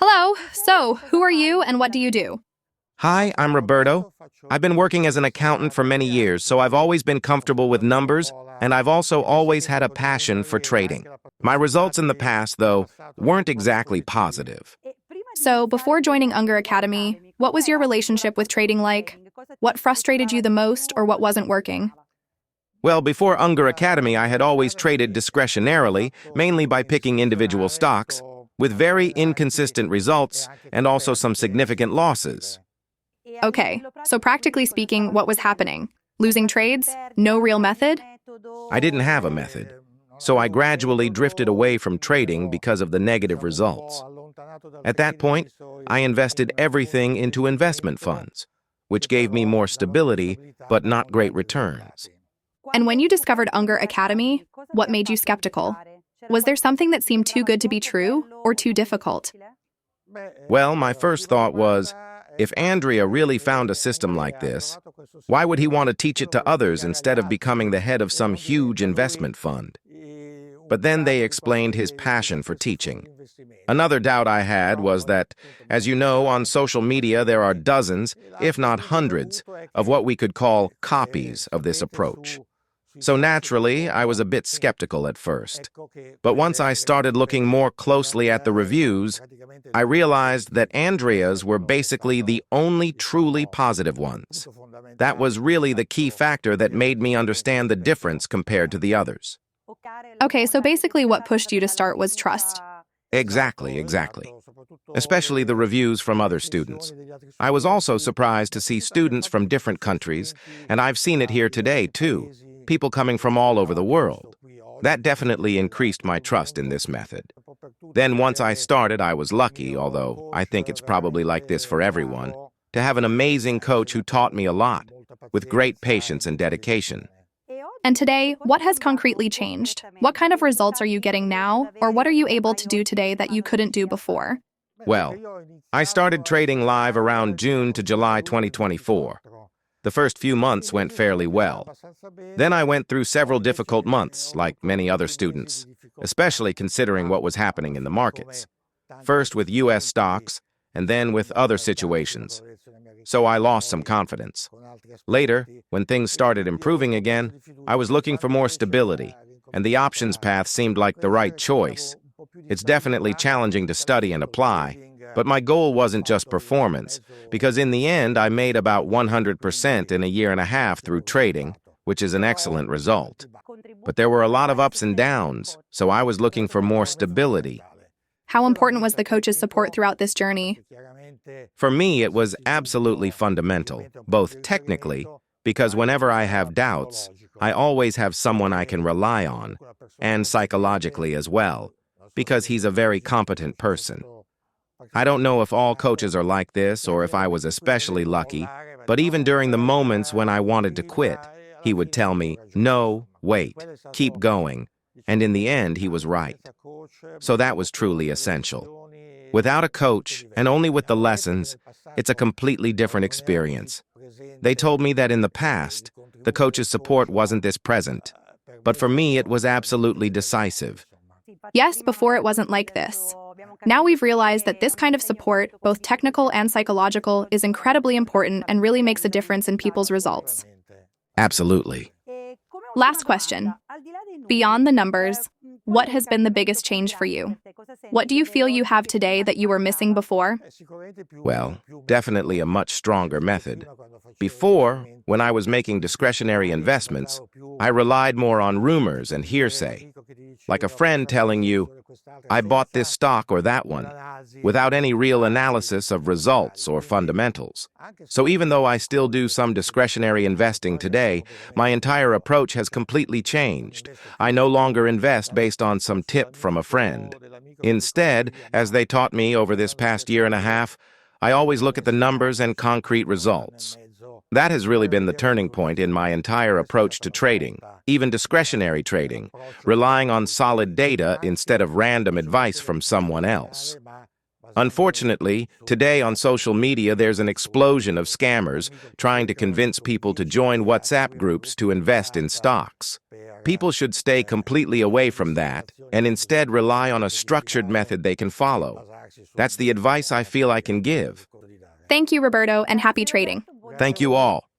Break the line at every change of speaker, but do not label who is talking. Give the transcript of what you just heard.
Hello. So, who are you and what do you do?
Hi, I'm Roberto. I've been working as an accountant for many years, so I've always been comfortable with numbers, and I've also always had a passion for trading. My results in the past, though, weren't exactly positive.
So, before joining Unger Academy, what was your relationship with trading like? What frustrated you the most or what wasn't working?
Well, before Unger Academy, I had always traded discretionarily, mainly by picking individual stocks, with very inconsistent results and also some significant losses.
Okay, so practically speaking, what was happening? Losing trades? No real method?
I didn't have a method, so I gradually drifted away from trading because of the negative results. At that point, I invested everything into investment funds, which gave me more stability, but not great returns.
And when you discovered Unger Academy, what made you skeptical? Was there something that seemed too good to be true or too difficult?
Well, my first thought was, if Andrea really found a system like this, why would he want to teach it to others instead of becoming the head of some huge investment fund? But then they explained his passion for teaching. Another doubt I had was that, as you know, on social media there are dozens, if not hundreds, of what we could call copies of this approach. So naturally, I was a bit skeptical at first. But once I started looking more closely at the reviews, I realized that Andrea's were basically the only truly positive ones. That was really the key factor that made me understand the difference compared to the others.
Okay, so basically what pushed you to start was trust.
Exactly. Especially the reviews from other students. I was also surprised to see students from different countries, and I've seen it here today, too. People coming from all over the world. That definitely increased my trust in this method. Then once I started, I was lucky, although I think it's probably like this for everyone, to have an amazing coach who taught me a lot, with great patience and dedication.
And today, what has concretely changed? What kind of results are you getting now, or what are you able to do today that you couldn't do before?
Well, I started trading live around June to July 2024. The first few months went fairly well. Then I went through several difficult months, like many other students, especially considering what was happening in the markets. First with U.S. stocks, and then with other situations. So I lost some confidence. Later, when things started improving again, I was looking for more stability, and the options path seemed like the right choice. It's definitely challenging to study and apply, but my goal wasn't just performance, because in the end I made about 100% in a year and a half through trading, which is an excellent result. But there were a lot of ups and downs, so I was looking for more stability.
How important was the coach's support throughout this journey?
For me, it was absolutely fundamental, both technically, because whenever I have doubts, I always have someone I can rely on, and psychologically as well, because he's a very competent person. I don't know if all coaches are like this or if I was especially lucky, but even during the moments when I wanted to quit, he would tell me, "No, wait, keep going." And in the end, he was right. So that was truly essential. Without a coach, and only with the lessons, it's a completely different experience. They told me that in the past, the coach's support wasn't this present. But for me, it was absolutely decisive.
Yes, before it wasn't like this. Now we've realized that this kind of support, both technical and psychological, is incredibly important and really makes a difference in people's results.
Absolutely.
Last question. Beyond the numbers, what has been the biggest change for you? What do you feel you have today that you were missing before?
Well, definitely a much stronger method. Before, when I was making discretionary investments, I relied more on rumors and hearsay, like a friend telling you, "I bought this stock or that one," without any real analysis of results or fundamentals. So even though I still do some discretionary investing today, my entire approach has completely changed. I no longer invest based on some tip from a friend. Instead, as they taught me over this past year and a half, I always look at the numbers and concrete results. That has really been the turning point in my entire approach to trading, even discretionary trading, relying on solid data instead of random advice from someone else. Unfortunately, today on social media there's an explosion of scammers trying to convince people to join WhatsApp groups to invest in stocks. People should stay completely away from that and instead rely on a structured method they can follow. That's the advice I feel I can give.
Thank you, Roberto, and happy trading.
Thank you all.